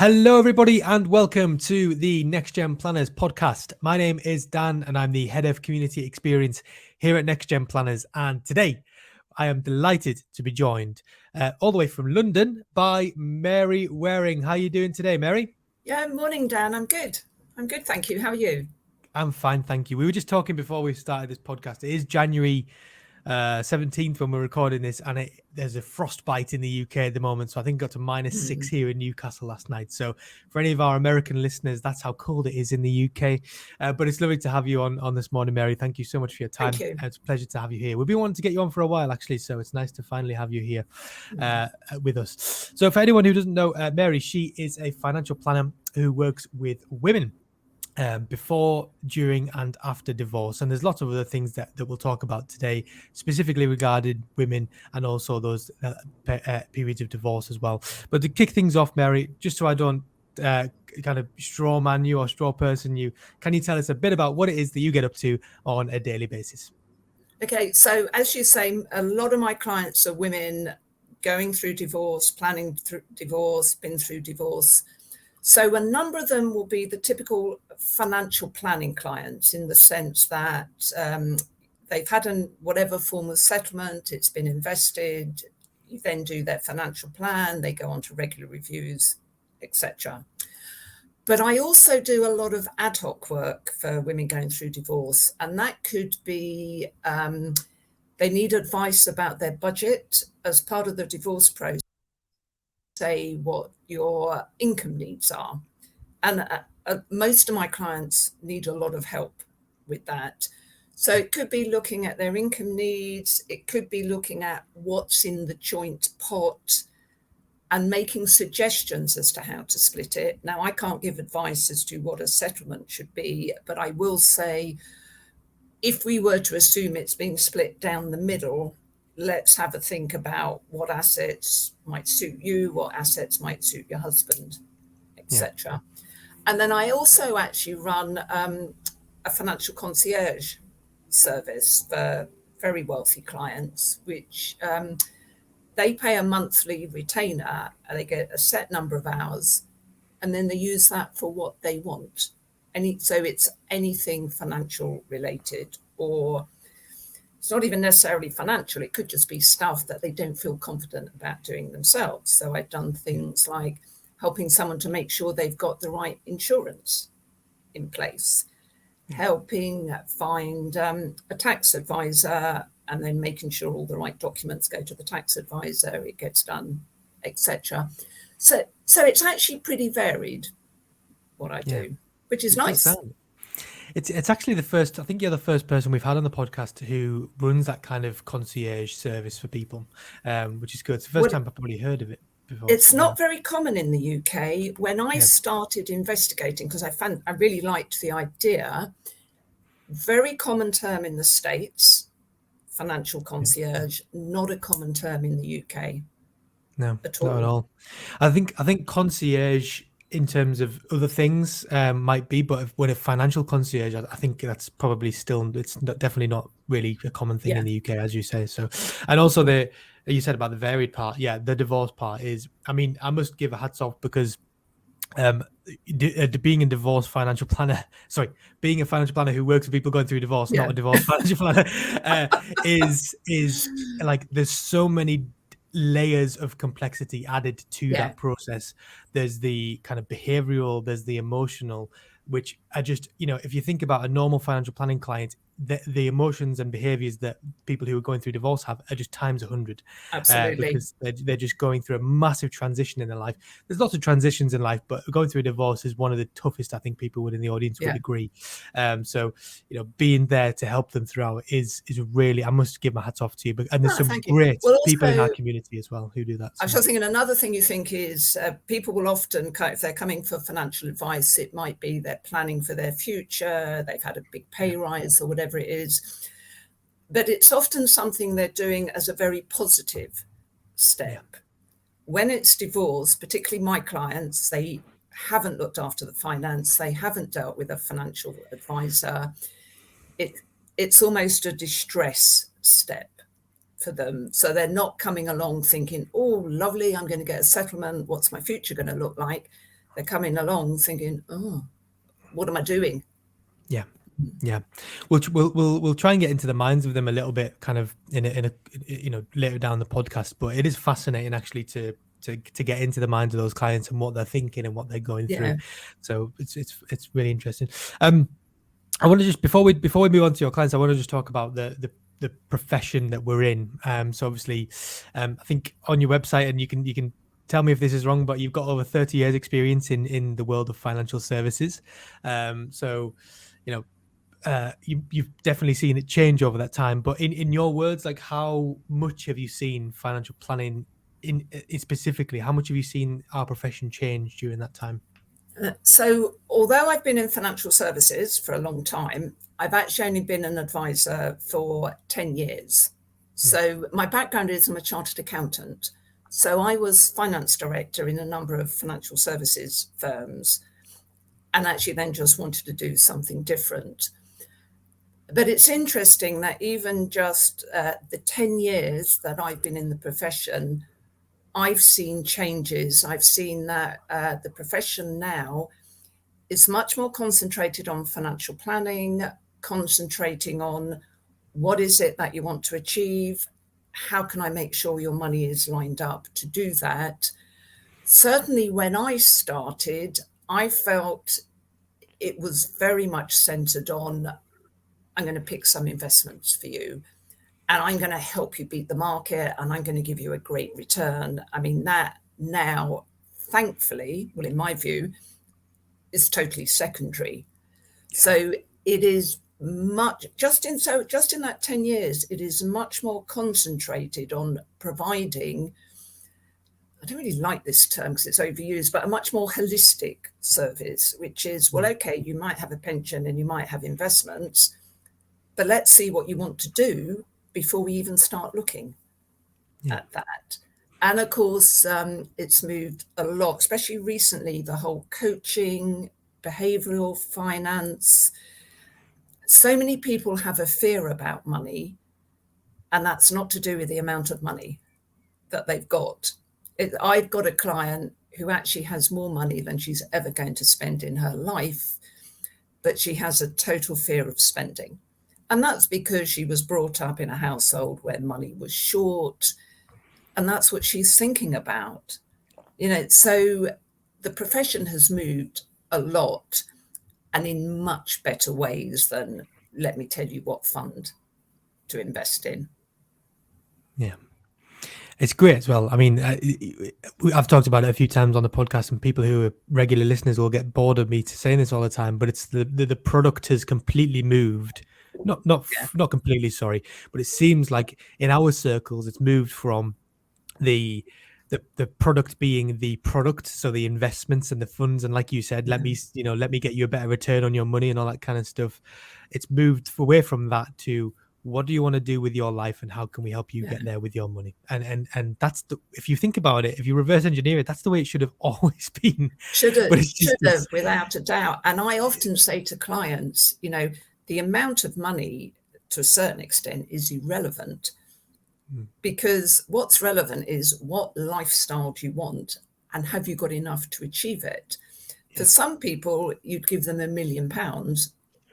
Hello, everybody, and welcome to the NextGen Planners podcast. My name is Dan, and I'm the head of community experience here at NextGen Planners. And today, I am delighted to be joined all the way from London by Mary Waring. How are you doing today, Mary? Yeah, morning, Dan. I'm good, thank you. How are you? I'm fine, thank you. We were just talking before we started this podcast. It is January 17th when we're recording this, and there's a frostbite in the UK at the moment, so I think it got to -6 here in Newcastle last night. So for any of our American listeners, that's how cold it is in the UK. But it's lovely to have you on this morning, Mary. Thank you so much for your time. Thank you. It's a pleasure to have you here. We've been wanting to get you on for a while, actually, so it's nice to finally have you here with us. So for anyone who doesn't know Mary, she is a financial planner who works with women before, during, and after divorce. And there's lots of other things that we'll talk about today, specifically regarding women and also those periods of divorce as well. But to kick things off, Mary, just so I don't kind of straw man you or straw person you, can you tell us a bit about what it is that you get up to on a daily basis? Okay, so as you say, a lot of my clients are women going through divorce, planning through divorce, been through divorce. So a number of them will be the typical financial planning clients in the sense that they've had whatever form of settlement, it's been invested, you then do their financial plan, they go on to regular reviews, etc. But I also do a lot of ad hoc work for women going through divorce, and that could be they need advice about their budget as part of the divorce process. Say what your income needs are, and most of my clients need a lot of help with that. So it could be looking at their income needs, it could be looking at what's in the joint pot and making suggestions as to how to split it. Now, I can't give advice as to what a settlement should be, but I will say if we were to assume it's being split down the middle, let's have a think about what assets might suit you, what assets might suit your husband, etc. Yeah. And then I also actually run a financial concierge service for very wealthy clients, which they pay a monthly retainer and they get a set number of hours, and then they use that for what they want. So it's anything financial related, or it's not even necessarily financial. It could just be stuff that they don't feel confident about doing themselves. So I've done things like helping someone to make sure they've got the right insurance in place, helping find a tax advisor, and then making sure all the right documents go to the tax advisor, it gets done, etc. So it's actually pretty varied what I do, which is nice. It's actually the first, I think you're the first person we've had on the podcast who runs that kind of concierge service for people, which is good. It's the first time I've probably heard of it before. It's not very common in the UK. When I started investigating, because I really liked the idea, very common term in the States, financial concierge, not a common term in the UK. No, not at all. I think concierge in terms of other things might be, but when a financial concierge, I think that's probably still, it's definitely not really a common thing in the UK, as you say. So, and also you said about the varied part. Yeah, the divorce part is, I mean, I must give a hats off because being a divorce financial planner, being a financial planner who works with people going through divorce, not a divorce financial planner, is like, there's so many layers of complexity added to that process. There's the kind of behavioral, there's the emotional, which I just, if you think about a normal financial planning client, the emotions and behaviors that people who are going through divorce have are just times 100. Absolutely. Because they're just going through a massive transition in their life. There's lots of transitions in life, but going through a divorce is one of the toughest. I think people in the audience would agree. So, being there to help them throughout is really, I must give my hats off to you. And there's some great people in our community as well who do that. I was just thinking another thing you think is people will often, if they're coming for financial advice, it might be they're planning for their future, they've had a big pay rise or whatever it is. But it's often something they're doing as a very positive step. When it's divorce, particularly my clients, they haven't looked after the finance, they haven't dealt with a financial advisor. It's almost a distress step for them. So they're not coming along thinking, oh, lovely, I'm going to get a settlement. What's my future going to look like? they're coming along thinking, oh, what am I doing? Yeah. Yeah, we'll try and get into the minds of them a little bit, kind of in a later down the podcast. But it is fascinating actually to get into the minds of those clients and what they're thinking and what they're going through. So it's really interesting. I want to just before we move on to your clients, I want to just talk about the profession that we're in. So obviously, I think on your website, and you can tell me if this is wrong, but you've got over 30 years experience in the world of financial services. So, you've definitely seen it change over that time. But in your words, like, how much have you seen financial planning in specifically? How much have you seen our profession change during that time? So although I've been in financial services for a long time, I've actually only been an advisor for 10 years. So my background is I'm a chartered accountant. So I was finance director in a number of financial services firms, and actually then just wanted to do something different. But it's interesting that even just the 10 years that I've been in the profession, I've seen changes. I've seen that the profession now is much more concentrated on financial planning, concentrating on what is it that you want to achieve? How can I make sure your money is lined up to do that? Certainly when I started, I felt it was very much centered on, I'm going to pick some investments for you, and I'm going to help you beat the market, and I'm going to give you a great return. I mean, that now, thankfully, well, in my view, is totally secondary. Yeah. So it is much, just in that 10 years, it is much more concentrated on providing, I don't really like this term because it's overused, but a much more holistic service, which is, well, okay, you might have a pension and you might have investments, but let's see what you want to do before we even start looking at that. And of course, it's moved a lot, especially recently, the whole coaching, behavioral finance. So many people have a fear about money, and that's not to do with the amount of money that they've got. I've got a client who actually has more money than she's ever going to spend in her life, but she has a total fear of spending. And that's because she was brought up in a household where money was short, and that's what she's thinking about. So the profession has moved a lot, and in much better ways than, let me tell you what fund to invest in. Yeah. It's great as well. I mean, I've talked about it a few times on the podcast, and people who are regular listeners will get bored of me saying this all the time, but it's the product has completely moved. Not completely, sorry, but it seems like in our circles, it's moved from the product being the product, so the investments and the funds, and like you said, let me get you a better return on your money and all that kind of stuff. It's moved away from that to, what do you want to do with your life, and how can we help you get there with your money? And that's if you think about it, if you reverse engineer it, that's the way it should have always been. Should have, without a doubt. And I often say to clients, the amount of money to a certain extent is irrelevant, because what's relevant is what lifestyle do you want, and have you got enough to achieve it? For some people, you'd give them £1 million,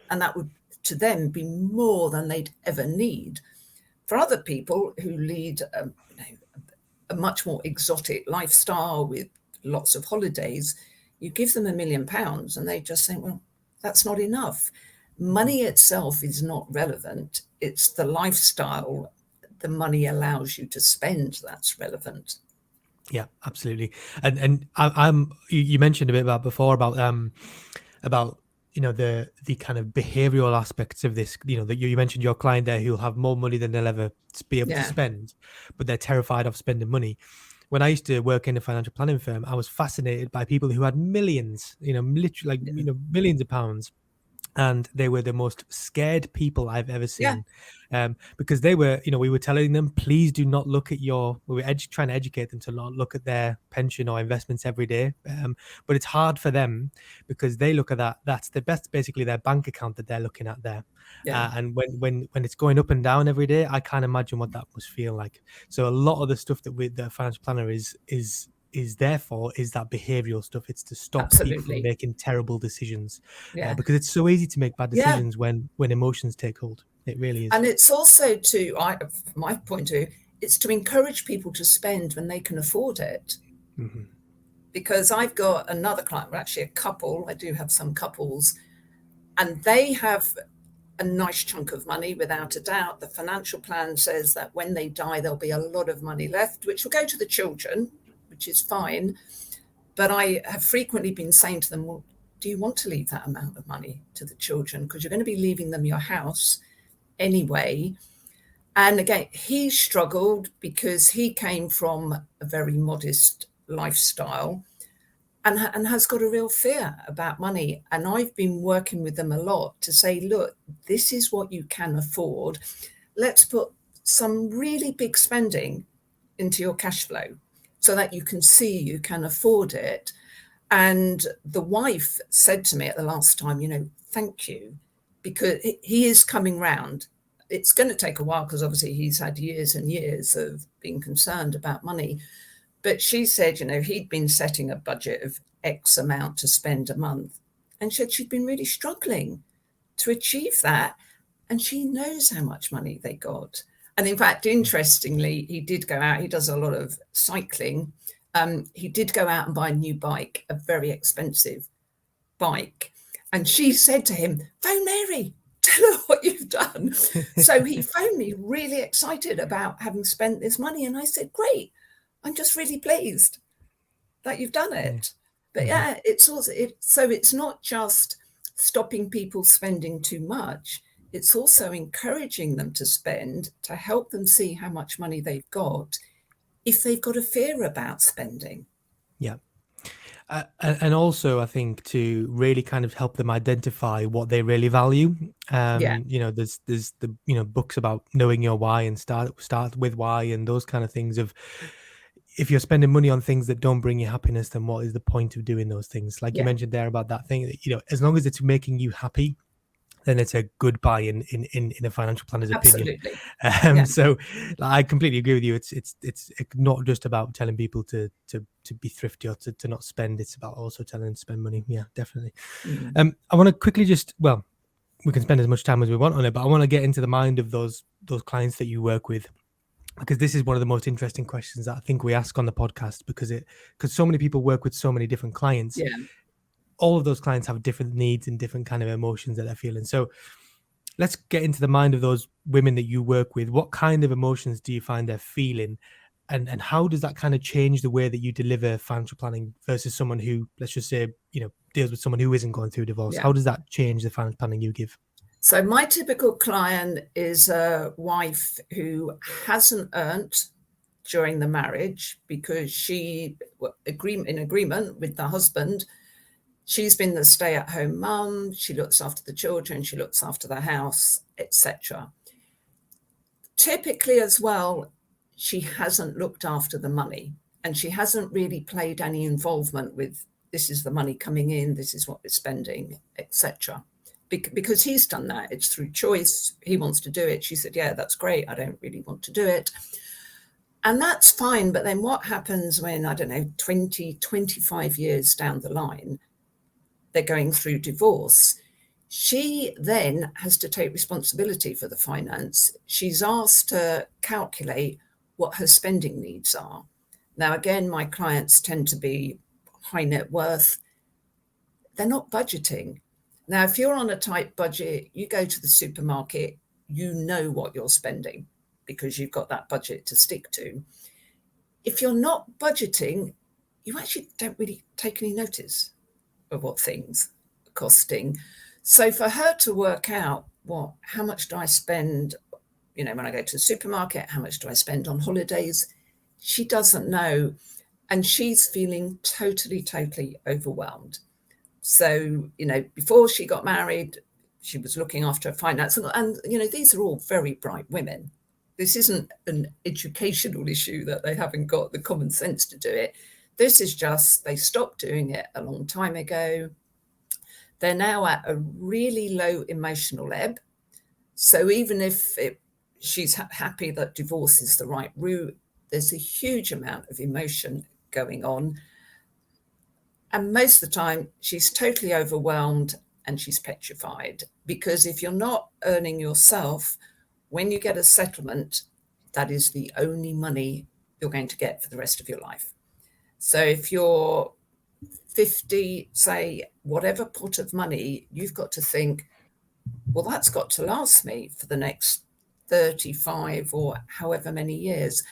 and that would to them be more than they'd ever need. For other people who lead a much more exotic lifestyle with lots of holidays, you give them £1 million and they just think, well, that's not enough. Money itself is not relevant. It's the lifestyle the money allows you to spend that's relevant. Yeah, absolutely. And you mentioned a bit about before about the kind of behavioral aspects of this. That you mentioned your client there who'll have more money than they'll ever be able to spend, but they're terrified of spending money. When I used to work in a financial planning firm, I was fascinated by people who had millions, literally millions of pounds. And they were the most scared people I've ever seen, because they were, we were telling them, please do not look at we were trying to educate them to not look at their pension or investments every day. But it's hard for them because they look at that. That's basically their bank account that they're looking at there. And when it's going up and down every day, I can't imagine what that must feel like. So a lot of the stuff that the financial planner is is there for is that behavioral stuff. It's to stop people from Absolutely. making terrible decisions, Yeah. because it's so easy to make bad Yeah. decisions when emotions take hold. It really is. And it's also from my point of view, it's to encourage people to spend when they can afford it. Mm-hmm. Because I've got another client, well, actually a couple, I do have some couples, and they have a nice chunk of money, without a doubt. The financial plan says that when they die, there'll be a lot of money left, which will go to the children, which is fine. But I have frequently been saying to them, well, do you want to leave that amount of money to the children? Because you're going to be leaving them your house anyway. And again, he struggled because he came from a very modest lifestyle and has got a real fear about money. And I've been working with them a lot to say, look, this is what you can afford. Let's put some really big spending into your cash flow so that you can see you can afford it. And the wife said to me at the last time, thank you, because he is coming round. It's going to take a while because obviously he's had years and years of being concerned about money. But she said, he'd been setting a budget of X amount to spend a month. And she said she'd been really struggling to achieve that. And she knows how much money they got. And in fact, interestingly, he did go out. He does a lot of cycling. He did go out and buy a new bike, a very expensive bike. And she said to him, phone Mary, tell her what you've done. So he phoned me really excited about having spent this money. And I said, great. I'm just really pleased that you've done it. But yeah, it's also so it's not just stopping people spending too much. It's also encouraging them to spend to help them see how much money they've got if they've got a fear about spending. Yeah. And also, I think to really kind of help them identify what they really value. There's the books about knowing your why and start with why and those kind of things of, if you're spending money on things that don't bring you happiness, then what is the point of doing those things? Like you mentioned there about that thing that, as long as it's making you happy, then it's a good buy in a financial planner's opinion. So I completely agree with you. It's not just about telling people to be thrifty or to not spend. It's about also telling them to spend money. Yeah, definitely. I want to quickly we can spend as much time as we want on it, but I want to get into the mind of those clients that you work with, because this is one of the most interesting questions that I think we ask on the podcast, because so many people work with so many different clients. Yeah. All of those clients have different needs and different kind of emotions that they're feeling. So let's get into the mind of those women that you work with. What kind of emotions do you find they're feeling? And how does that kind of change the way that you deliver financial planning versus someone who, let's just say, deals with someone who isn't going through divorce? How does that change the financial planning you give? So my typical client is a wife who hasn't earned during the marriage because she, in agreement with the husband, she's been the stay-at-home mum. She looks after the children. She looks after the house, etc. Typically as well, she hasn't looked after the money, and she hasn't really played any involvement with, this is the money coming in, this is what we're spending, etc. Because he's done that. It's through choice. He wants to do it. She said, yeah, that's great. I don't really want to do it. And that's fine. But then what happens when, 20, 25 years down the line, they're going through divorce? She then has to take responsibility for the finance. She's asked to calculate what her spending needs are. Now, again, my clients tend to be high net worth. They're not budgeting. Now, if you're on a tight budget, you go to the supermarket, you know what you're spending because you've got that budget to stick to. If you're not budgeting, you actually don't really take any notice of what things are costing. So for her to work out, how much do I spend, when I go to the supermarket, how much do I spend on holidays? She doesn't know. And she's feeling totally, totally overwhelmed. So, before she got married, she was looking after her finance. And these are all very bright women. This isn't an educational issue that they haven't got the common sense to do it. This is just, they stopped doing it a long time ago. They're now at a really low emotional ebb. So even if she's happy that divorce is the right route, there's a huge amount of emotion going on. And most of the time, she's totally overwhelmed and she's petrified, because if you're not earning yourself, when you get a settlement, that is the only money you're going to get for the rest of your life. So if you're 50, say, whatever pot of money, you've got to think, well, that's got to last me for the next 35 or however many years.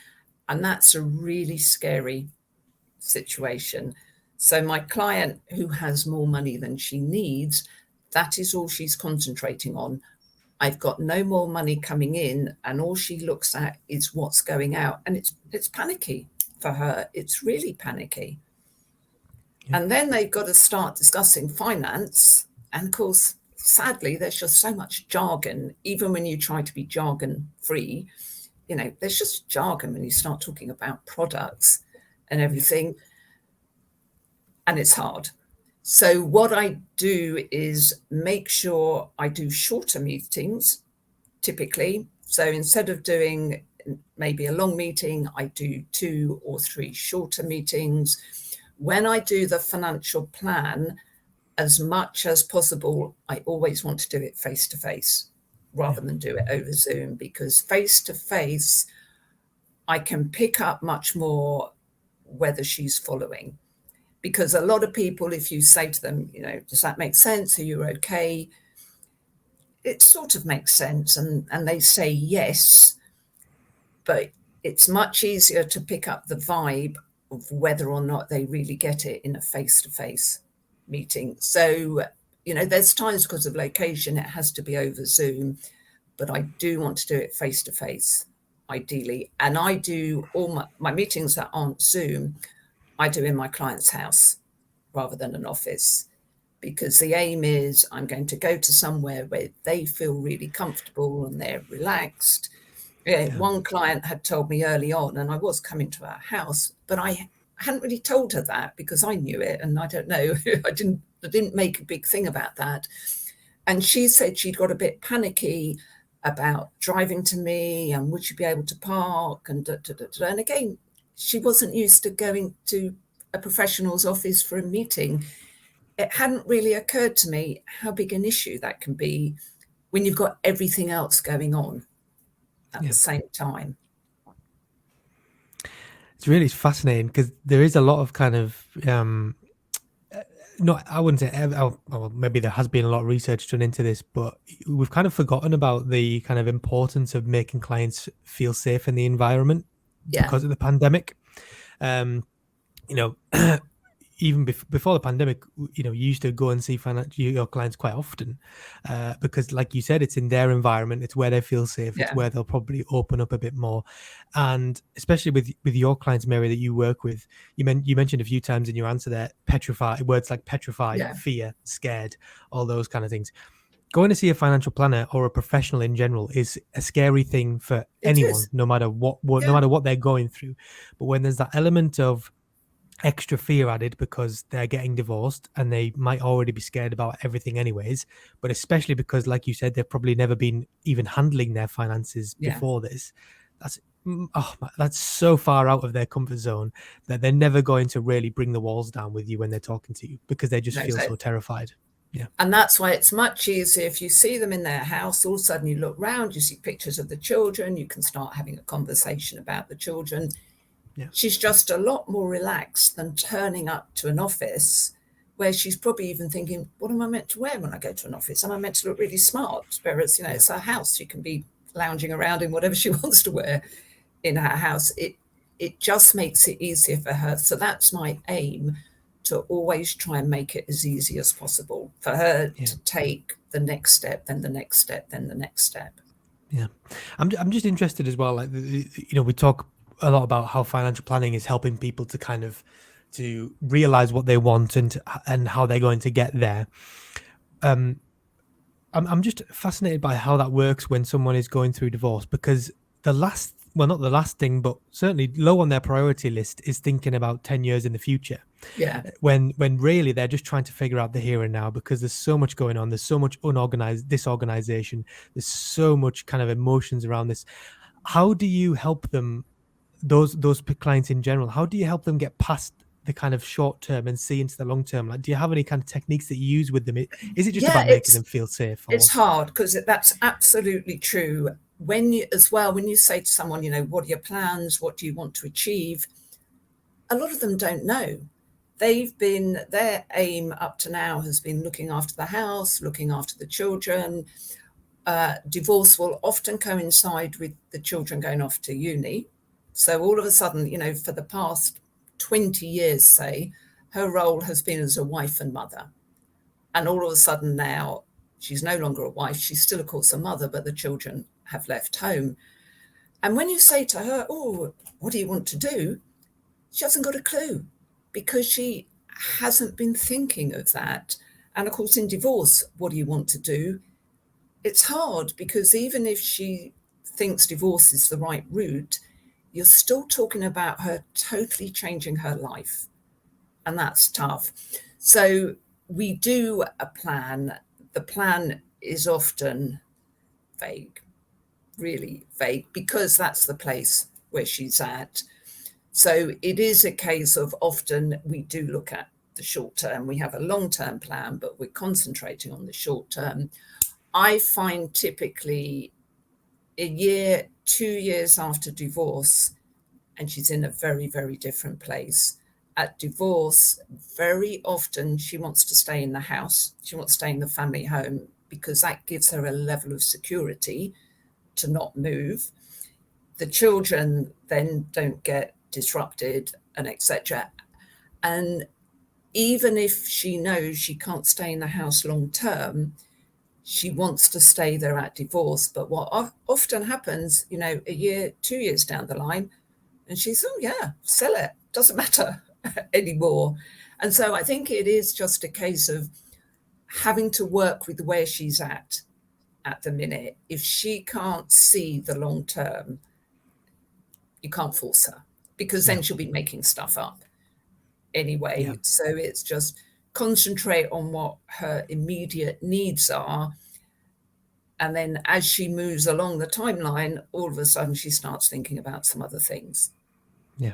And that's a really scary situation. So my client who has more money than she needs, that is all she's concentrating on. I've got no more money coming in, and all she looks at is what's going out. And it's panicky for her. It's really panicky. Yeah. And then they've got to start discussing finance. And of course, sadly, there's just so much jargon, even when you try to be jargon free. There's just jargon when you start talking about products and everything. And it's hard. So what I do is make sure I do shorter meetings, typically. So instead of doing maybe a long meeting, I do 2 or 3 shorter meetings. When I do the financial plan, as much as possible, I always want to do it face-to-face rather than do it over Zoom, because face-to-face, I can pick up much more whether she's following. Because a lot of people, if you say to them, does that make sense? Are you okay? It sort of makes sense. And they say yes, but it's much easier to pick up the vibe of whether or not they really get it in a face-to-face meeting. So, there's times because of location, it has to be over Zoom, but I do want to do it face-to-face, ideally. And I do all my meetings that aren't Zoom, I do in my client's house rather than an office, because the aim is I'm going to go to somewhere where they feel really comfortable and they're relaxed. One client had told me early on, and I was coming to our house, but I hadn't really told her that because I knew it, and I don't know, I didn't make a big thing about that. And she said she'd got a bit panicky about driving to me and would she be able to park and and again, she wasn't used to going to a professional's office for a meeting. It hadn't really occurred to me how big an issue that can be when you've got everything else going on at the same time. It's really fascinating because there is a lot of kind of, I wouldn't say, well, maybe there has been a lot of research done into this, but we've kind of forgotten about the kind of importance of making clients feel safe in the environment because of the pandemic. Even before the pandemic, you used to go and see your clients quite often because, like you said, it's in their environment. It's where they feel safe. It's where they'll probably open up a bit more. And especially with your clients, Mary, that you work with, you mentioned a few times in your answer there, words like petrified, fear, scared, all those kind of things. Going to see a financial planner or a professional in general is a scary thing for anyone, no matter what no matter what they're going through. But when there's that element of extra fear added because they're getting divorced and they might already be scared about everything anyways, but especially because, like you said, they've probably never been even handling their finances before this, that's so far out of their comfort zone that they're never going to really bring the walls down with you when they're talking to you because they just feel so terrified. And that's why it's much easier if you see them in their house. All of a sudden you look round, you see pictures of the children, you can start having a conversation about the children. She's just a lot more relaxed than turning up to an office where she's probably even thinking, what am I meant to wear when I go to an office? Am I meant to look really smart? Whereas, it's her house. She can be lounging around in whatever she wants to wear in her house. It just makes it easier for her. So that's my aim, to always try and make it as easy as possible for her to take the next step, then the next step, then the next step. Yeah. I'm just interested as well. Like, we talk a lot about how financial planning is helping people to kind of to realize what they want and how they're going to get there. I'm just fascinated by how that works when someone is going through divorce, because not the last thing, but certainly low on their priority list is thinking about 10 years in the future. When really they're just trying to figure out the here and now, because there's so much going on. There's so much disorganization. There's so much kind of emotions around this. How do you help them those clients in general, how do you help them get past the kind of short term and see into the long term? Like, do you have any kind of techniques that you use with them? Is it just Yeah, about making them feel safe? it's Or hard because that's absolutely true. When you say to someone, what are your plans? What do you want to achieve? A lot of them don't know. Their aim up to now has been looking after the house, looking after the children. Divorce will often coincide with the children going off to uni. So all of a sudden, for the past 20 years, say, her role has been as a wife and mother. And all of a sudden now, she's no longer a wife. She's still, of course, a mother, but the children have left home. And when you say to her, oh, what do you want to do? She hasn't got a clue because she hasn't been thinking of that. And of course, in divorce, what do you want to do? It's hard because even if she thinks divorce is the right route, you're still talking about her totally changing her life. And that's tough. So we do a plan. The plan is often vague, really vague, because that's the place where she's at. So it is a case of often we do look at the short term. We have a long-term plan, but we're concentrating on the short term. I find typically a year, 2 years after divorce, and she's in a very, very different place. At divorce, very often she wants to stay in the house. She wants to stay in the family home because that gives her a level of security to not move. The children then don't get disrupted and etc. And even if she knows she can't stay in the house long term, she wants to stay there at divorce. But what often happens, a year, 2 years down the line, and she's, oh yeah, sell it, doesn't matter anymore. And so I think it is just a case of having to work with where she's at the minute. If she can't see the long term, you can't force her because then she'll be making stuff up anyway. Yeah. So it's just concentrate on what her immediate needs are. And then as she moves along the timeline, all of a sudden she starts thinking about some other things. Yeah.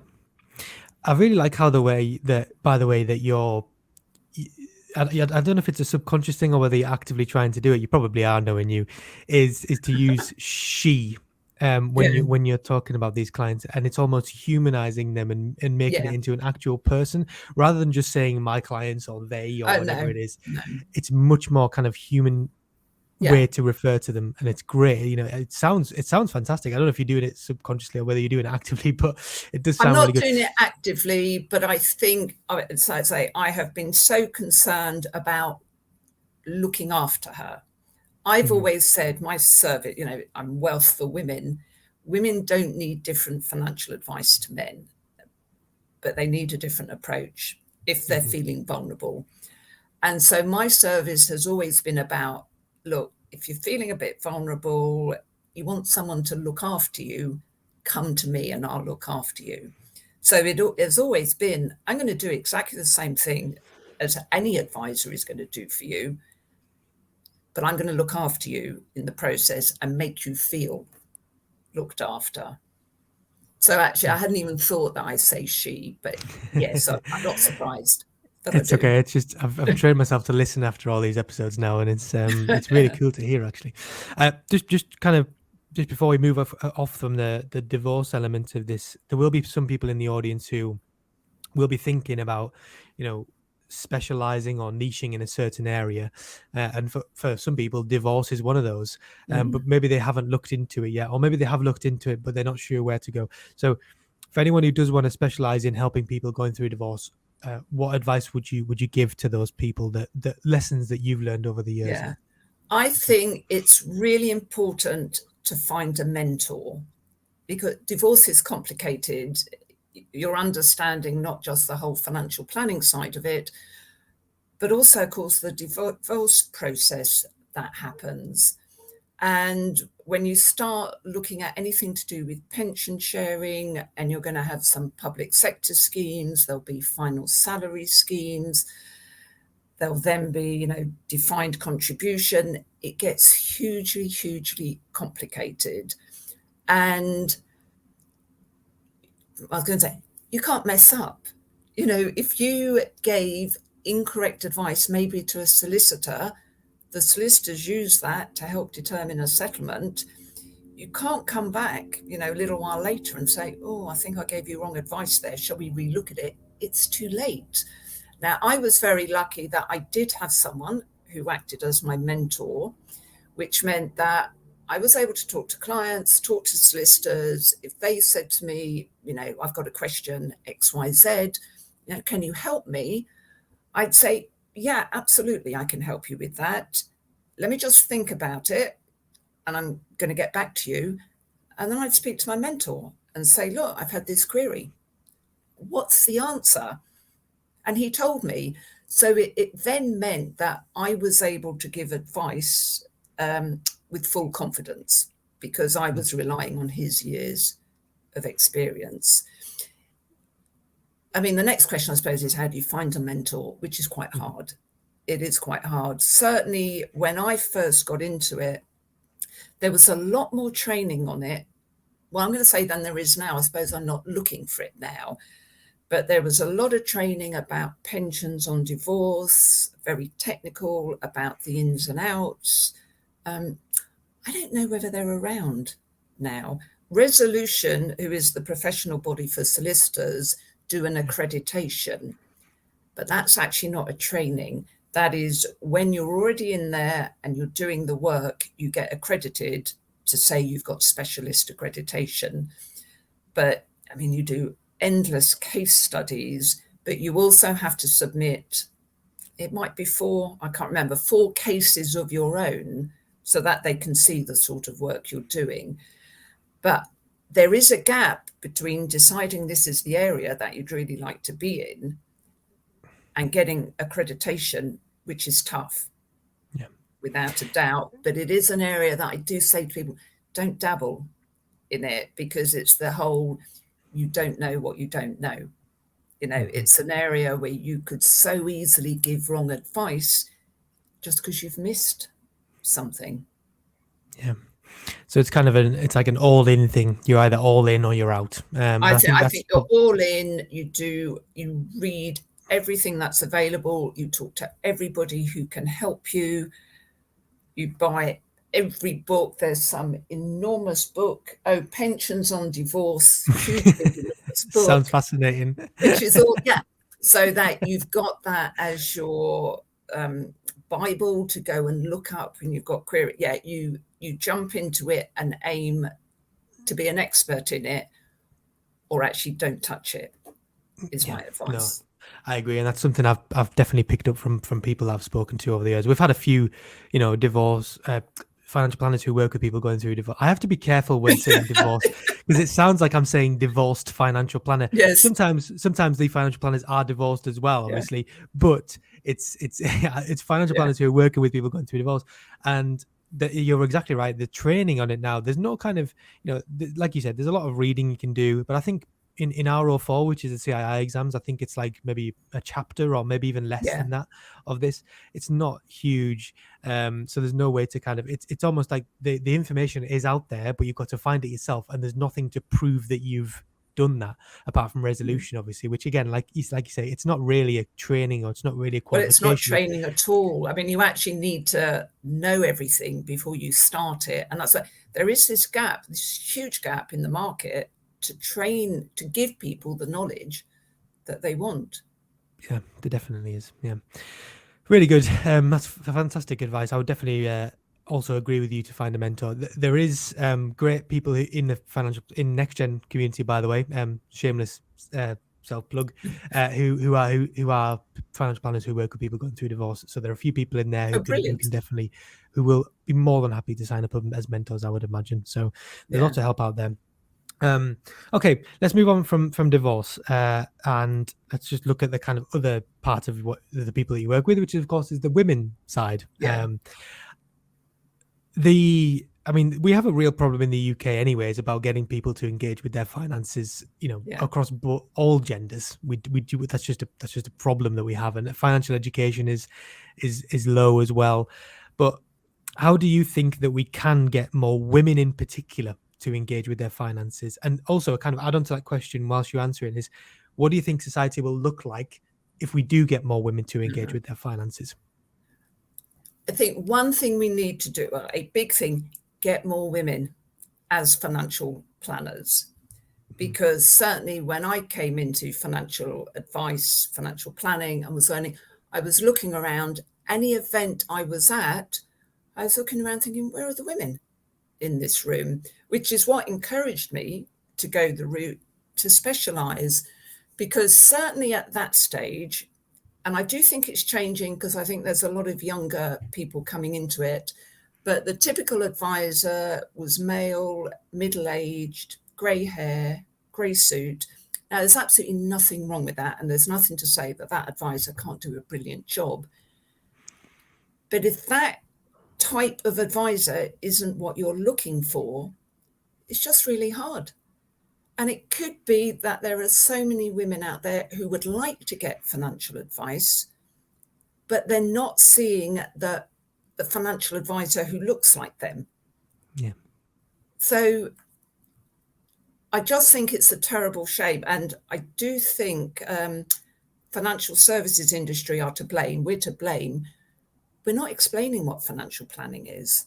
I really like how by the way, that you're, I don't know if it's a subconscious thing or whether you're actively trying to do it. You probably are, knowing you, is to use she when you're talking about these clients, and it's almost humanizing them and making it into an actual person rather than just saying my clients or they or whatever it is. No. It's much more kind of human way to refer to them, and it's great. It sounds fantastic. I don't know if you're doing it subconsciously or whether you're doing it actively, but it does sound really good. I'm not doing it actively, but I think, as I say, I have been so concerned about looking after her. I've always said my service, I'm Wealth for Women. Women don't need different financial advice to men, but they need a different approach if they're feeling vulnerable. And so my service has always been about, look, if you're feeling a bit vulnerable, you want someone to look after you, come to me and I'll look after you. So it has always been, I'm going to do exactly the same thing as any advisor is going to do for you, but I'm going to look after you in the process and make you feel looked after. So actually, I hadn't even thought that I say she, but yes, I'm not surprised. It's okay. It's just I've trained myself to listen after all these episodes now, and it's really cool to hear actually. Just before we move off from the divorce element of this, there will be some people in the audience who will be thinking about, specializing or niching in a certain area, and for some people, divorce is one of those. But maybe they haven't looked into it yet, or maybe they have looked into it, but they're not sure where to go. So, for anyone who does want to specialize in helping people going through divorce, what advice would you give to those people, the lessons that you've learned over the years? Yeah, I think it's really important to find a mentor because divorce is complicated. You're understanding not just the whole financial planning side of it, but also, of course, the divorce process that happens. And when you start looking at anything to do with pension sharing, and you're going to have some public sector schemes, there'll be final salary schemes, there'll then be, defined contribution. It gets hugely, hugely complicated. And I was going to say, you can't mess up. You know, if you gave incorrect advice, maybe to a solicitor, the solicitors use that to help determine a settlement. You can't come back, you know, a little while later and say, oh, I think I gave you wrong advice there. Shall we relook at it? It's too late. Now, I was very lucky that I did have someone who acted as my mentor, which meant that I was able to talk to clients, talk to solicitors. If they said to me, you know, I've got a question, X, Y, Z, you know, can you help me? I'd say, yeah, absolutely, I can help you with that. Let me just think about it, and I'm going to get back to you. And then I'd speak to my mentor and say, look, I've had this query. What's the answer? And he told me. So it then meant that I was able to give advice with full confidence, because I was relying on his years of experience. I mean, the next question, I suppose, is how do you find a mentor, which is quite hard. It is quite hard. Certainly when I first got into it, there was a lot more training on it. Well, I'm going to say than there is now. I suppose I'm not looking for it now. But there was a lot of training about pensions on divorce, very technical, about the ins and outs. I don't know whether they're around now. Resolution, who is the professional body for solicitors, do an accreditation, but that's actually not a training. That is when you're already in there and you're doing the work, you get accredited to say you've got specialist accreditation. But I mean, you do endless case studies, but you also have to submit, it might be four cases of your own, so that they can see the sort of work you're doing. But there is a gap between deciding this is the area that you'd really like to be in and getting accreditation, which is tough, without a doubt. But it is an area that I do say to people, don't dabble in it, because it's the whole, you don't know what you don't know. You know, it's an area where you could so easily give wrong advice just because you've missed something. Yeah. So it's kind of it's like an all-in thing. You're either all in or you're out. I think you're all in. You read everything that's available. You talk to everybody who can help you. You buy every book. There's some enormous book. Oh, Pensions on Divorce. Huge enormous book. Sounds fascinating. Which is all, so that you've got that as your Bible to go and look up when you've got query. Yeah, you jump into it and aim to be an expert in it, or actually don't touch it, is my advice. No, I agree, and that's something I've definitely picked up from people I've spoken to over the years. We've had a few, you know, divorce financial planners who work with people going through divorce. I have to be careful when saying divorce, because it sounds like I'm saying divorced financial planner. Yes. Sometimes the financial planners are divorced as well, obviously, but it's financial planners who are working with people going through divorce. And you're exactly right. The training on it now, there's no kind of, you know, like you said, there's a lot of reading you can do, but I think in R04, which is the CII exams, I think it's like maybe a chapter or maybe even less than that of this. It's not huge. So there's no way to kind of, it's almost like the information is out there, but you've got to find it yourself. And there's nothing to prove that you've done that apart from resolution, obviously, which again, like you say, it's not really a training, or it's not really a qualification. Well, it's not training at all. I mean, you actually need to know everything before you start it. And that's why there is this gap, this huge gap in the market to train, to give people the knowledge that they want. Yeah, there definitely is. Yeah, really good. That's fantastic advice. I would definitely also agree with you to find a mentor. There is great people in the NextGen community, by the way. Shameless self plug, who are financial planners who work with people going through divorce. So there are a few people in there who will be more than happy to sign up as mentors, I would imagine. So there's lots of help out there. Okay, let's move on from divorce, and let's just look at the kind of other part of what the people that you work with, which of course is the women side. I mean, we have a real problem in the UK anyways about getting people to engage with their finances, you know, across all genders. We do, that's just a problem that we have, and financial education is low as well. But how do you think that we can get more women in particular to engage with their finances? And also, a kind of add on to that question whilst you're answering is, what do you think society will look like if we do get more women to engage with their finances? I think one thing we need to do, a big thing, get more women as financial planners. Because certainly when I came into financial advice, financial planning, and was learning, I was looking around. Any event I was at, I was looking around thinking, where are the women in this room? Which is what encouraged me to go the route to specialise, because certainly at that stage, and I do think it's changing because I think there's a lot of younger people coming into it, but the typical advisor was male, middle-aged, grey hair, grey suit. Now, there's absolutely nothing wrong with that, and there's nothing to say that that advisor can't do a brilliant job. But if that type of advisor isn't what you're looking for, it's just really hard. And it could be that there are so many women out there who would like to get financial advice, but they're not seeing the financial advisor who looks like them. Yeah. So I just think it's a terrible shame. And I do think financial services industry are to blame. We're to blame. We're not explaining what financial planning is.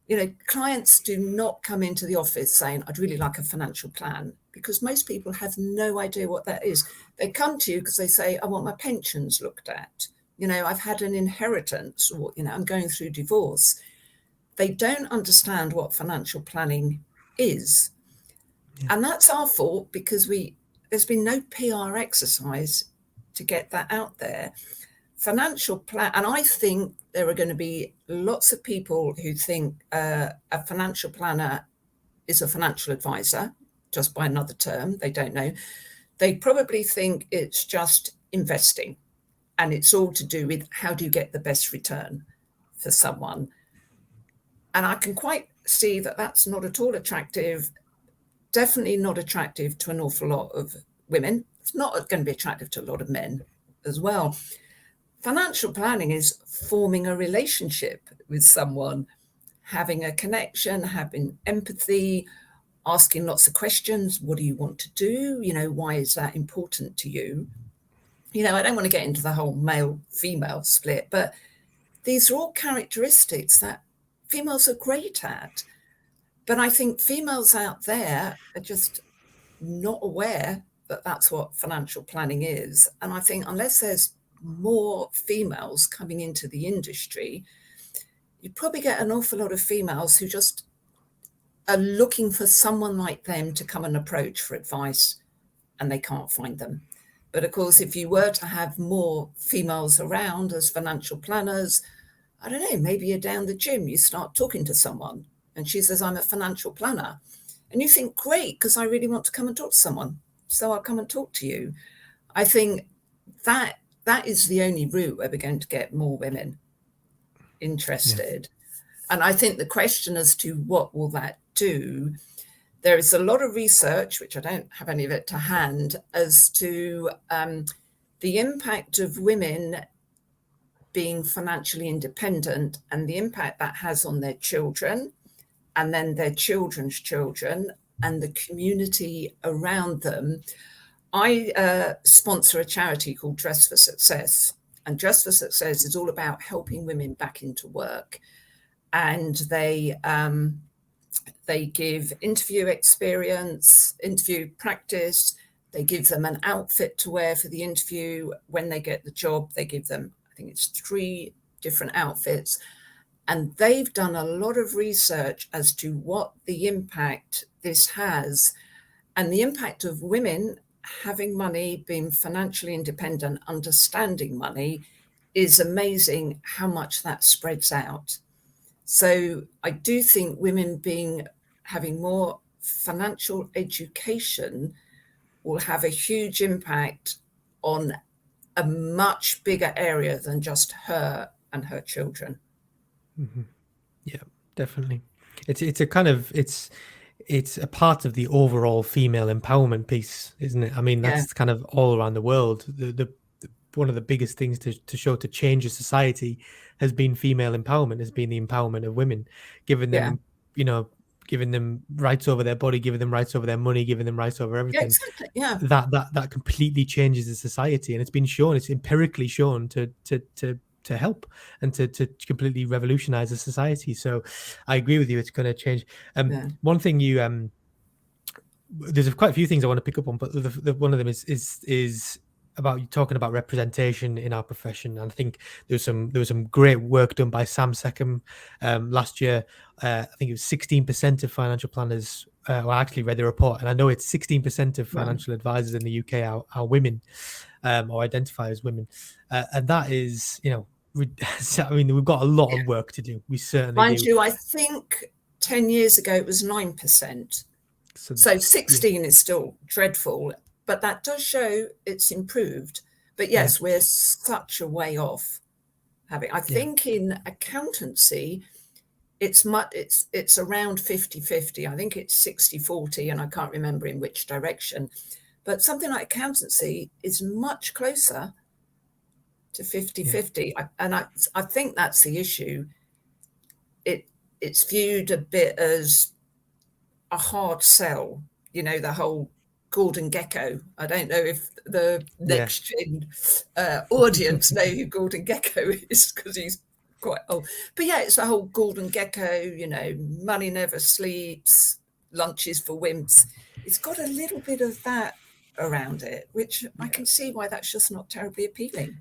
You know, clients do not come into the office saying, I'd really like a financial plan, because most people have no idea what that is. They come to you because they say, I want my pensions looked at. You know, I've had an inheritance, or, you know, I'm going through divorce. They don't understand what financial planning is. Yeah. And that's our fault, because there's been no PR exercise to get that out there. Financial plan, and I think there are going to be lots of people who think a financial planner is a financial advisor, just by another term. They don't know. They probably think it's just investing, and it's all to do with how do you get the best return for someone. And I can quite see that that's not at all attractive, definitely not attractive to an awful lot of women. It's not going to be attractive to a lot of men as well. Financial planning is forming a relationship with someone, having a connection, having empathy, asking lots of questions. What do you want to do? You know, why is that important to you? You know, I don't want to get into the whole male-female split, but these are all characteristics that females are great at. But I think females out there are just not aware that that's what financial planning is. And I think unless there's more females coming into the industry, you probably get an awful lot of females who just are looking for someone like them to come and approach for advice, and they can't find them. But of course, if you were to have more females around as financial planners, I don't know, maybe you're down the gym, you start talking to someone and she says, I'm a financial planner. And you think, great, because I really want to come and talk to someone. So I'll come and talk to you. I think that is the only route where we're going to get more women interested. Yeah. And I think the question as to what will that do, there is a lot of research, which I don't have any of it to hand, as to the impact of women being financially independent and the impact that has on their children and then their children's children and the community around them. I sponsor a charity called Dress for Success, and Dress for Success is all about helping women back into work. And they give interview experience, interview practice. They give them an outfit to wear for the interview. When they get the job, they give them, I think it's 3 different outfits. And they've done a lot of research as to what the impact this has, and the impact of women having money, being financially independent, understanding money, is amazing how much that spreads out. So I do think women having more financial education will have a huge impact on a much bigger area than just her and her children. Mm-hmm. Yeah, definitely. It's a kind of it's a part of the overall female empowerment piece, isn't it? I mean, that's kind of all around the world. The one of the biggest things to show to change a society has been female empowerment, has been the empowerment of women, giving them, giving them rights over their body, giving them rights over their money, giving them rights over Yeah, everything, exactly. Yeah. that completely changes the society. And it's been shown, it's empirically shown to help and to completely revolutionize the society. So I agree with you, it's going to change. Yeah. One thing there's quite a few things I want to pick up on, but one of them is about you talking about representation in our profession. And I think there was some great work done by Sam Seckham last year. I think it was 16% of financial planners. Well, I actually read the report, and I know it's 16% of Right. financial advisors in the UK are women, or identify as women, and that is, I mean, we've got a lot of work to do. We certainly Mind do. you, I think 10 years ago it was 9%. So 16 is still dreadful, but that does show it's improved. But yes, we're such a way off having. I think in accountancy, it's around 50-50. I think it's 60-40, and I can't remember in which direction. But something like accountancy is much closer to 50-50. And I think that's the issue. It's viewed a bit as a hard sell, the whole Gordon Gecko. I don't know if the NextGen audience know who Gordon Gecko is, because he's quite old. But yeah, it's the whole Gordon Gecko, money never sleeps, lunches for wimps. It's got a little bit of that around it, which I can see why that's just not terribly appealing.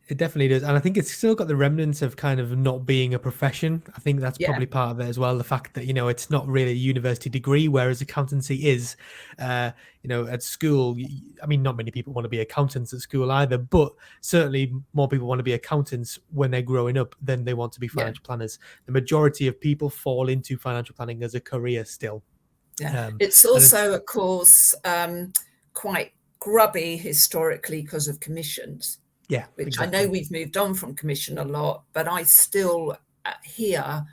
It definitely does. And I think it's still got the remnants of kind of not being a profession. I think that's probably part of it as well. The fact that, it's not really a university degree, whereas accountancy is, at school. I mean, not many people want to be accountants at school either, but certainly more people want to be accountants when they're growing up than they want to be financial planners. The majority of people fall into financial planning as a career still. Yeah. It's also, of course, quite grubby historically because of commissions. Yeah, which exactly. I know we've moved on from commission a lot, but I still hear,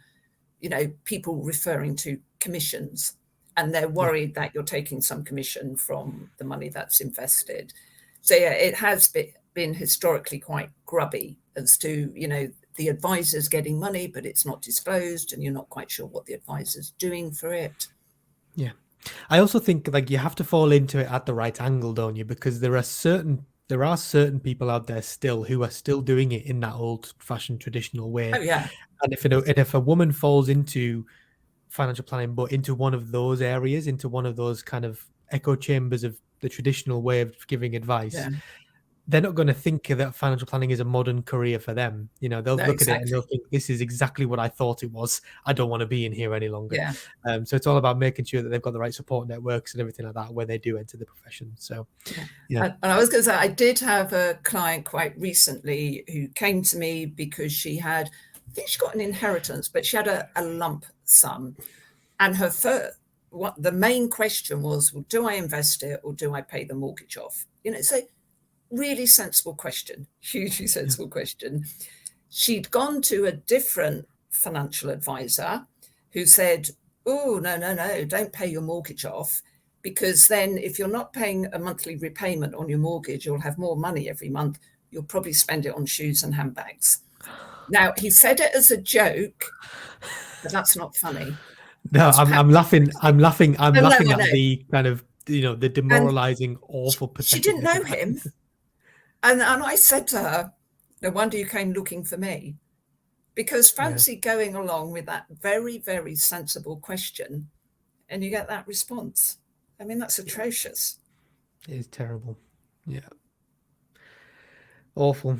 people referring to commissions, and they're worried that you're taking some commission from the money that's invested. So yeah, it has been historically quite grubby as to, the advisor's getting money, but it's not disclosed, and you're not quite sure what the advisor's doing for it. Yeah. I also think you have to fall into it at the right angle, don't you? Because there are certain people out there still who are still doing it in that old-fashioned traditional way. Oh yeah. And if a woman falls into financial planning, but into one of those areas, into one of those kind of echo chambers of the traditional way of giving advice, they're not going to think that financial planning is a modern career for them. They'll look at it and they'll think, this is exactly what I thought it was. I don't want to be in here any longer. Yeah. So it's all about making sure that they've got the right support networks and everything like that when they do enter the profession. So, And I was going to say, I did have a client quite recently who came to me because she got an inheritance, but she had a lump sum. And the main question was, well, do I invest it or do I pay the mortgage off? So really sensible question, hugely sensible question. She'd gone to a different financial advisor who said, oh, no, don't pay your mortgage off, because then if you're not paying a monthly repayment on your mortgage, you'll have more money every month. You'll probably spend it on shoes and handbags. Now, he said it as a joke, but that's not funny. No, I'm laughing. I'm laughing at the kind of, the demoralizing, awful She didn't know him. And I said to her, no wonder you came looking for me, because fancy going along with that very, very sensible question and you get that response. I mean, that's atrocious. It is terrible. Yeah. Awful.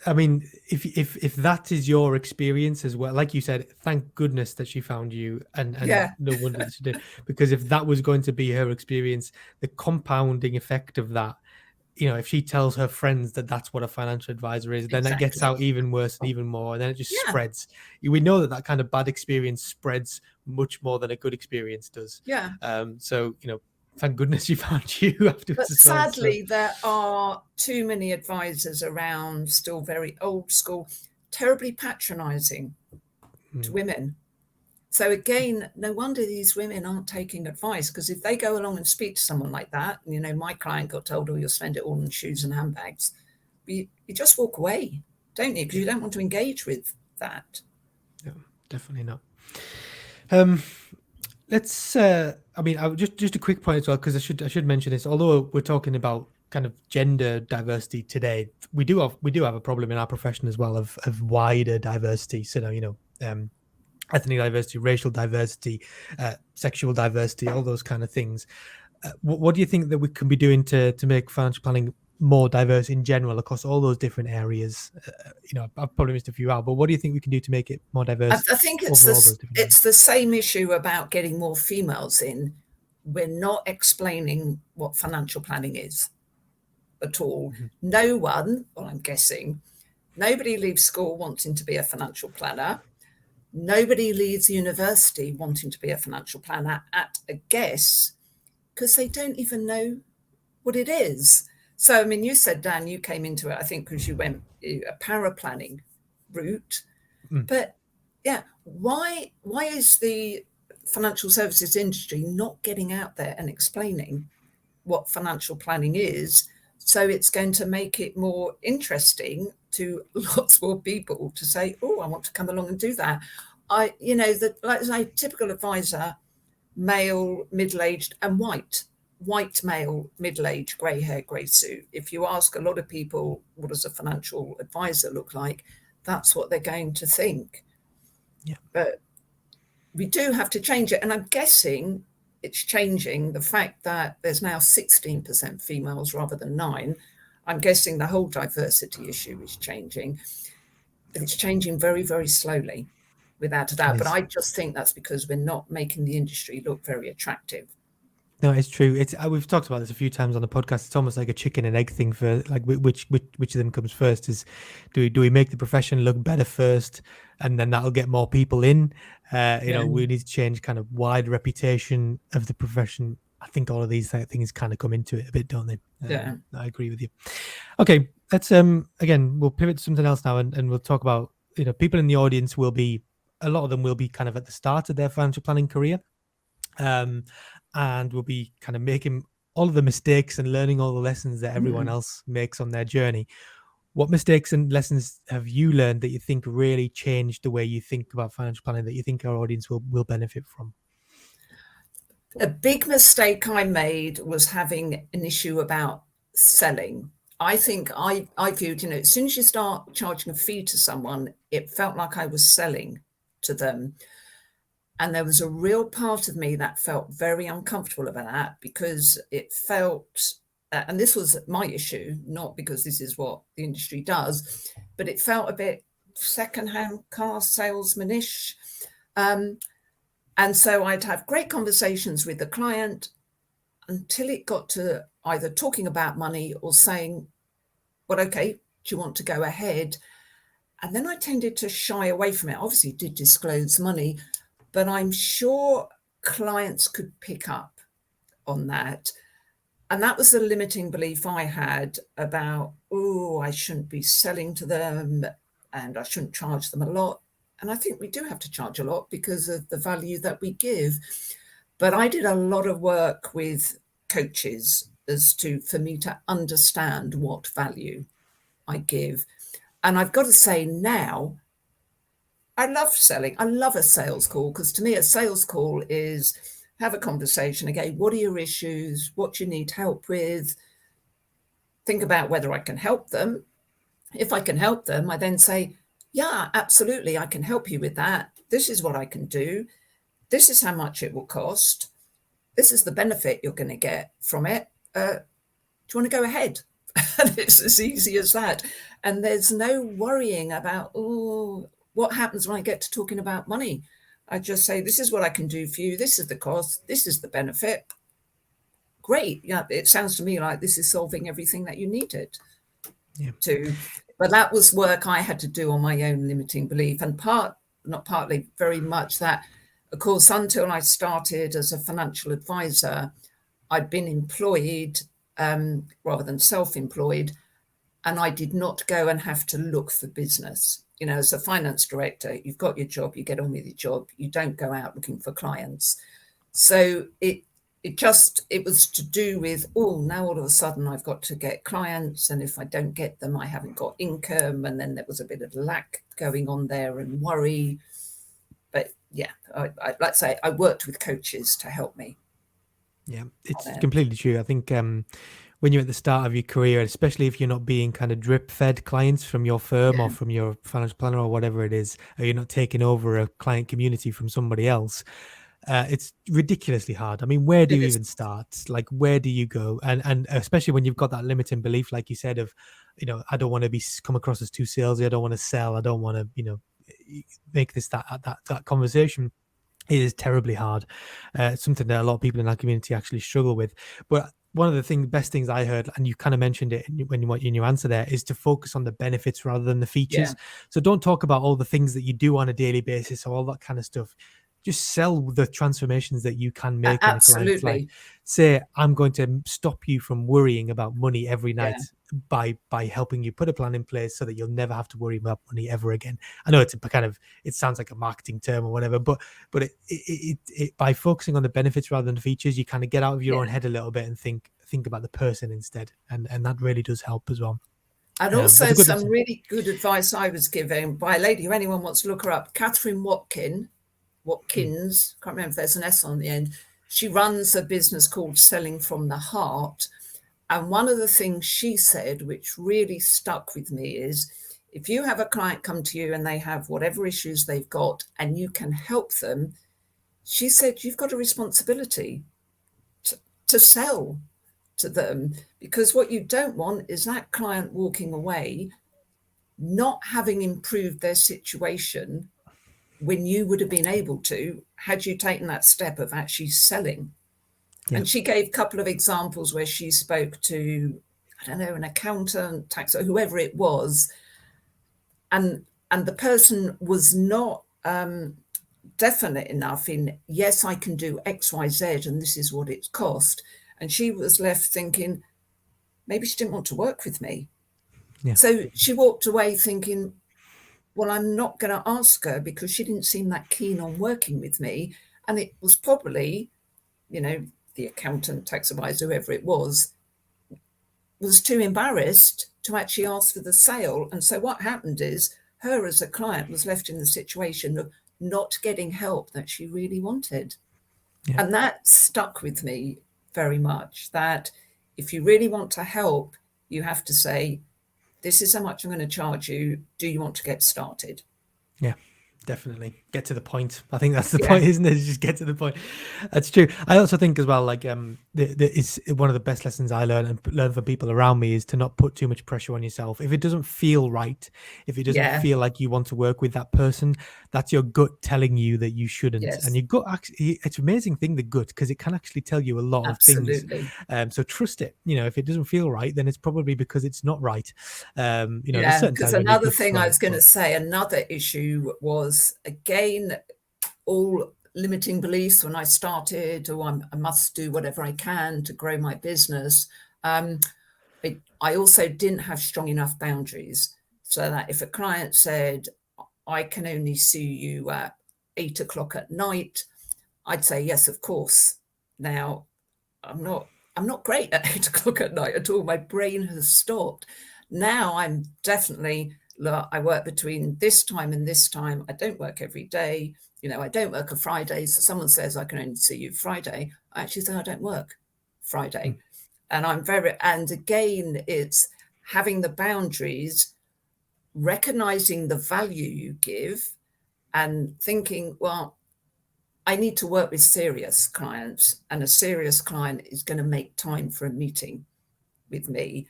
I mean, if that is your experience as well, like you said, thank goodness that she found you, and no wonder that she did, because if that was going to be her experience, the compounding effect of that, if she tells her friends that that's what a financial advisor is, then that gets out even worse and even more, and then it just spreads. We know that kind of bad experience spreads much more than a good experience does. Yeah. So, thank goodness you found you afterwards. But sadly, there are too many advisors around, still very old school, terribly patronizing to women. So again, no wonder these women aren't taking advice, because if they go along and speak to someone like that, my client got told, oh, you'll spend it all on shoes and handbags, you just walk away, don't you? Because you don't want to engage with that. No, definitely not. let's. I mean, just a quick point as well, because I should mention this. Although we're talking about kind of gender diversity today, we do have a problem in our profession as well of wider diversity. So ethnic diversity, racial diversity, sexual diversity, all those kind of things. What do you think that we can be doing to make financial planning more diverse in general across all those different areas? I've probably missed a few out, but what do you think we can do to make it more diverse? I think over all those different areas? it's the same issue about getting more females in. We're not explaining what financial planning is at all. Mm-hmm. No one, well, I'm guessing, nobody leaves school wanting to be a financial planner. Nobody leaves university wanting to be a financial planner at a guess, because they don't even know what it is. So, I mean, you said, Dan, you came into it, I think, because you went a paraplanning route. But yeah, why is the financial services industry not getting out there and explaining what financial planning is? So it's going to make it more interesting to lots more people to say, oh, I want to come along and do that. Like I say, typical advisor, male, middle-aged and white male, middle-aged, grey hair, grey suit. If you ask a lot of people, what does a financial advisor look like? That's what they're going to think. Yeah. But we do have to change it. And I'm guessing it's changing the fact that there's now 16% females rather than 9%. I'm guessing the whole diversity issue is changing, but it's changing very, very slowly, without a doubt. But I just think that's because we're not making the industry look very attractive. No, it's true. We've talked about this a few times on the podcast. It's almost like a chicken and egg thing for like which of them comes first. Is do we make the profession look better first, and then that'll get more people in? We need to change kind of wide reputation of the profession. I think all of these things kind of come into it a bit, don't they? Yeah, I agree with you. Okay, let's again we'll pivot to something else now, and we'll talk about people in the audience will be a lot of them will be kind of at the start of their financial planning career. And we'll be kind of making all of the mistakes and learning all the lessons that everyone else makes on their journey. What mistakes and lessons have you learned that you think really changed the way you think about financial planning, that you think our audience will benefit from? A big mistake I made was having an issue about selling. I think I viewed, as soon as you start charging a fee to someone, it felt like I was selling to them. And there was a real part of me that felt very uncomfortable about that, because it felt, and this was my issue, not because this is what the industry does, but it felt a bit secondhand car salesman-ish. And so I'd have great conversations with the client until it got to either talking about money or saying, well, okay, do you want to go ahead? And then I tended to shy away from it. Obviously, did disclose money, but I'm sure clients could pick up on that. And that was the limiting belief I had about, I shouldn't be selling to them and I shouldn't charge them a lot. And I think we do have to charge a lot because of the value that we give. But I did a lot of work with coaches for me to understand what value I give. And I've got to say now, I love selling. I love a sales call, because to me, a sales call is have a conversation. Okay, what are your issues? What do you need help with? Think about whether I can help them. If I can help them, I then say, yeah, absolutely, I can help you with that. This is what I can do. This is how much it will cost. This is the benefit you're going to get from it. Do you want to go ahead? And it's as easy as that. And there's no worrying about, what happens when I get to talking about money? I just say, this is what I can do for you. This is the cost. This is the benefit. Great. Yeah, it sounds to me like this is solving everything that you needed to. But that was work I had to do on my own limiting belief. And very much that, of course, until I started as a financial advisor, I'd been employed rather than self-employed. And I did not go and have to look for business. As a finance director, you've got your job, you get on with your job, you don't go out looking for clients. So it was to do with, now all of a sudden I've got to get clients, and if I don't get them, I haven't got income. And then there was a bit of lack going on there and worry. But yeah, like I say, I worked with coaches to help me. Yeah, it's completely true. I think when you're at the start of your career, especially if you're not being kind of drip fed clients from your firm or Yeah, from your financial planner or whatever it is, or you're not taking over a client community from somebody else, it's ridiculously hard. I mean, where do it you is. even start? Like, where do you go? And especially when you've got that limiting belief, like you said, of, I don't want to come across as too salesy. I don't want to sell. I don't want to, make this that conversation. It is terribly hard. It's something that a lot of people in our community actually struggle with. But one of the best things I heard, and you kind of mentioned it in your answer there, is to focus on the benefits rather than the Yeah, features. So don't talk about all the things that you do on a daily basis or all that kind of stuff. Just sell the transformations that you can make in a client's life. absolutely. Say, I'm going to stop you from worrying about money every Yeah, night by helping you put a plan in place so that you'll never have to worry about money ever again. I know it sounds like a marketing term or whatever, but by focusing on the benefits rather than the features, you kind of get out of your yeah. own head a little bit and think about the person instead, and that really does help as well. And That's also a good some lesson. really good advice I was given by a lady, who anyone wants to look her up, Catherine Watkins, can't remember if there's an S on the end. She runs a business called Selling from the Heart. And one of the things she said, which really stuck with me, is if you have a client come to you and they have whatever issues they've got and you can help them, she said, you've got a responsibility to sell to them, because what you don't want is that client walking away not having improved their situation when you would have been able to had you taken that step of actually selling. Yeah. And she gave a couple of examples where she spoke to, I don't know, an accountant, tax, or whoever it was, and the person was not definite enough in, yes, I can do X, Y, Z, and this is what it's cost. And she was left thinking, maybe she didn't want to work with me. Yeah. So she walked away thinking, well, I'm not going to ask her because she didn't seem that keen on working with me. And it was probably, the accountant, tax advisor, whoever it was too embarrassed to actually ask for the sale. And so what happened is her as a client was left in the situation of not getting help that she really wanted. Yeah. And that stuck with me very much, that if you really want to help, you have to say, this is how much I'm going to charge you. Do you want to get started? Yeah, definitely get to the point. I think that's the Yeah. point, isn't it? Just get to the point. That's true. I also think as well, like it's one of the best lessons I learn from people around me is to not put too much pressure on yourself. If it doesn't feel right, if it doesn't Yeah. feel like you want to work with that person, that's your gut telling you that you shouldn't. Yes. And your gut actually, it's an amazing thing, the gut, because it can actually tell you a lot of things. Absolutely. So trust it. If it doesn't feel right, then it's probably because it's not right. There's Yeah, certain because times when your another gut's thing I right, was going to but say, another issue was, again, all limiting beliefs when I started, or I must do whatever I can to grow my business. I also didn't have strong enough boundaries, so that if a client said, I can only see you at 8 o'clock at night, I'd say, yes, of course. Now, I'm not great at 8 o'clock at night at all. My brain has stopped. Now I'm definitely, look, I work between this time and this time. I don't work every day. I don't work a Friday. So someone says I can only see you Friday. I actually say I don't work Friday. And and again, it's having the boundaries, recognizing the value you give, and thinking, well, I need to work with serious clients, and a serious client is going to make time for a meeting with me.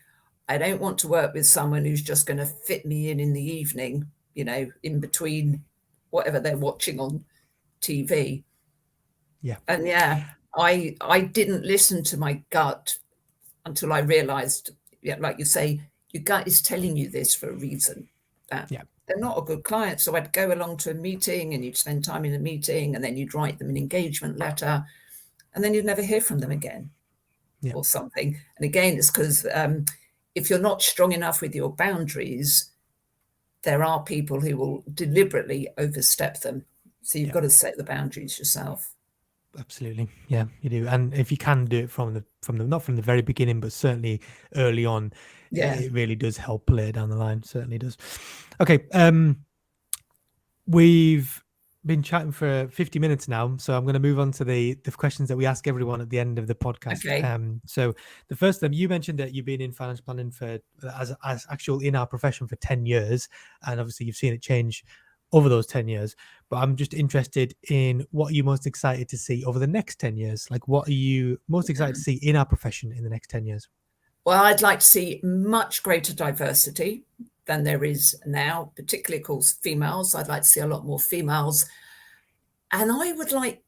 I don't want to work with someone who's just going to fit me in the evening, in between whatever they're watching on TV. yeah. And yeah, I didn't listen to my gut until I realized, yeah, like you say, your gut is telling you this for a reason, that Yeah. they're not a good client. So I'd go along to a meeting and you'd spend time in the meeting, and then you'd write them an engagement letter, and then you'd never hear from them again, Yeah. or something. And again, it's because if you're not strong enough with your boundaries, there are people who will deliberately overstep them. So you've got to set the boundaries yourself. Absolutely. Yeah, you do. And if you can do it from the not from the very beginning, but certainly early on, Yeah. it really does help later down the line. Certainly does. Okay. We've been chatting for 50 minutes now, so I'm going to move on to the questions that we ask everyone at the end of the podcast. Okay. So the first you mentioned that you've been in financial planning for as actual in our profession for 10 years, and obviously you've seen it change over those 10 years. But I'm just interested in what you're most excited to see over the next 10 years. Like, what are you most excited to see in our profession in the next 10 years? Well, I'd like to see much greater diversity than there is now, particularly, of course, females. I'd like to see a lot more females. And I would like,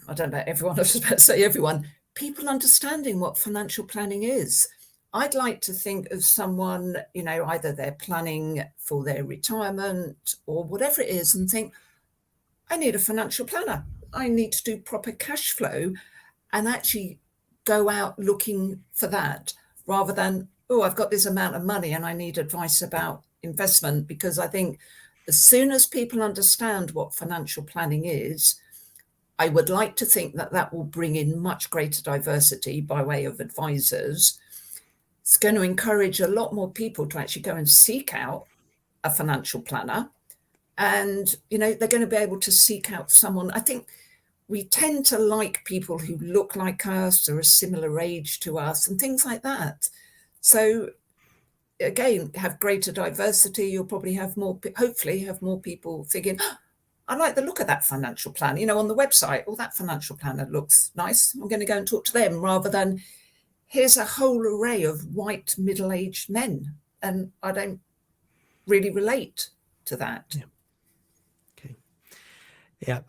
I don't know, everyone, I was about to say everyone, people understanding what financial planning is. I'd like to think of someone, you know, either they're planning for their retirement or whatever it is, and think, I need a financial planner. I need to do proper cash flow and actually go out looking for that, rather than, oh, I've got this amount of money and I need advice about investment. Because I think as soon as people understand what financial planning is, I would like to think that that will bring in much greater diversity by way of advisors. It's going to encourage a lot more people to actually go and seek out a financial planner. And, you know, they're going to be able to seek out someone. I think we tend to like people who look like us or a similar age to us and things like that. So again, have greater diversity. You'll probably have more, hopefully have more people thinking, oh, I like the look of that financial plan, you know, on the website. Oh, that financial planner looks nice. I'm going to go and talk to them, rather than here's a whole array of white middle-aged men. And I don't really relate to that. Yeah. Okay. Yeah,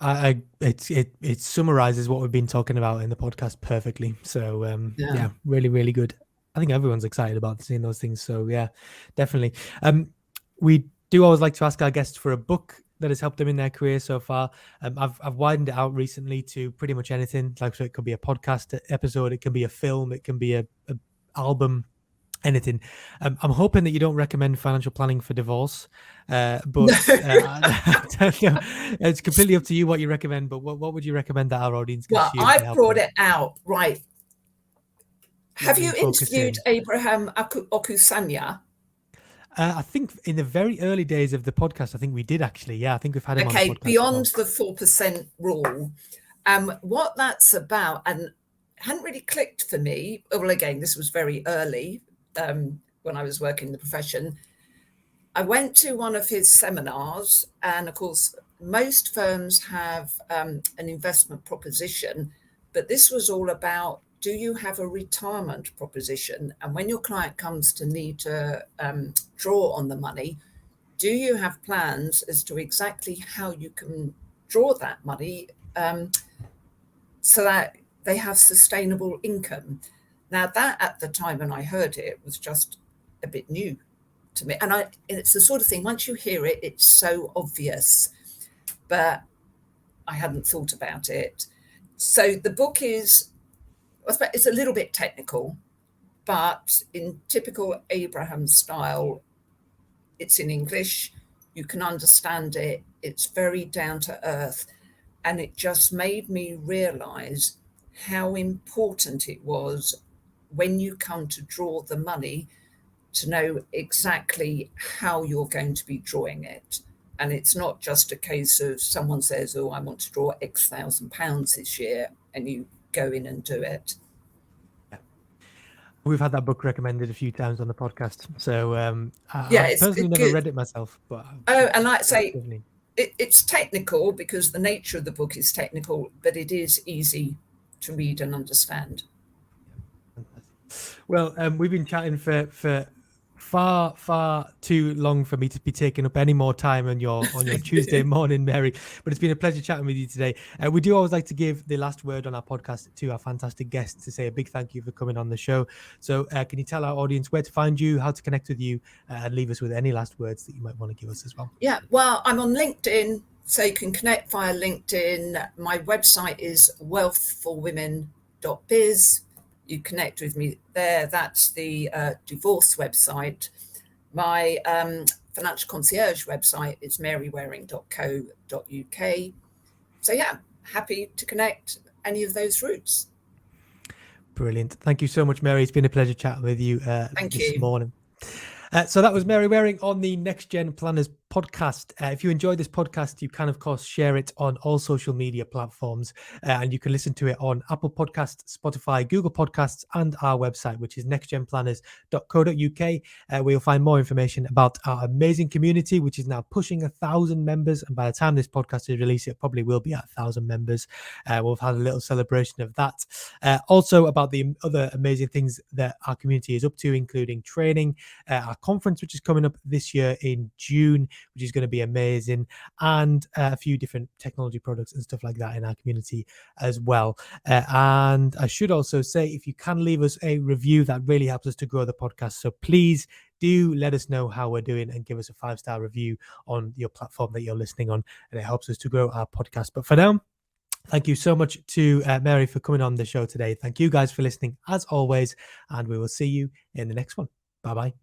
it summarizes what we've been talking about in the podcast perfectly. So yeah, really, really good. I think everyone's excited about seeing those things. So yeah, definitely. We do always like to ask our guests for a book that has helped them in their career so far. I've widened it out recently to pretty much anything. Like, so it could be a podcast episode, it can be a film, it can be a album, anything. I'm hoping that you don't recommend financial planning for divorce, but it's completely up to you what you recommend. But what would you recommend that our audience consume? Well, I've brought it out right. Have you interviewed Abraham Okusanya? I think in the very early days of the podcast, I think we did actually. Yeah, I think we've had him on the podcast. Okay, Beyond the 4% Rule. What that's about, and hadn't really clicked for me. Well, again, this was very early when I was working in the profession. I went to one of his seminars, and of course, most firms have an investment proposition, but this was all about, do you have a retirement proposition? And when your client comes to need to draw on the money, do you have plans as to exactly how you can draw that money so that they have sustainable income? Now, that at the time when I heard it was just a bit new to me. And it's the sort of thing, once you hear it, it's so obvious, but I hadn't thought about it. So the book it's a little bit technical, but in typical Abraham style, it's in English. You can understand it. It's very down to earth. And it just made me realize how important it was when you come to draw the money to know exactly how you're going to be drawing it. And it's not just a case of someone says, oh, I want to draw X £1,000 this year, and you go in and do it. Yeah. We've had that book recommended a few times on the podcast. So yeah, I personally never read it myself. But and like I say, it's technical because the nature of the book is technical, but it is easy to read and understand. Well, we've been chatting for far too long for me to be taking up any more time on your Tuesday morning, Mary. But it's been a pleasure chatting with you today. We do always like to give the last word on our podcast to our fantastic guests, to say a big thank you for coming on the show. So can you tell our audience where to find you, how to connect with you, and leave us with any last words that you might want to give us as well? Yeah, well, I'm on LinkedIn, so you can connect via LinkedIn. My website is wealthforwomen.biz. You connect with me there. That's the divorce website. My financial concierge website is marywaring.co.uk. So yeah, happy to connect any of those routes. Brilliant. Thank you so much, Mary. It's been a pleasure chatting with you this morning. So that was Mary Waring on the NextGen Planners podcast. If you enjoyed this podcast, you can, of course, share it on all social media platforms, and you can listen to it on Apple Podcasts, Spotify, Google Podcasts, and our website, which is nextgenplanners.co.uk, where you'll find more information about our amazing community, which is now pushing 1,000 members. And by the time this podcast is released, it probably will be at 1,000 members. We'll have had a little celebration of that. Also about the other amazing things that our community is up to, including training, our conference, which is coming up this year in June, which is going to be amazing, and a few different technology products and stuff like that in our community as well. And I should also say, if you can leave us a review, that really helps us to grow the podcast. So please do let us know how we're doing and give us a 5-star review on your platform that you're listening on, and it helps us to grow our podcast. But for now, thank you so much to Mary for coming on the show today. Thank you guys for listening as always, and we will see you in the next one. Bye-bye.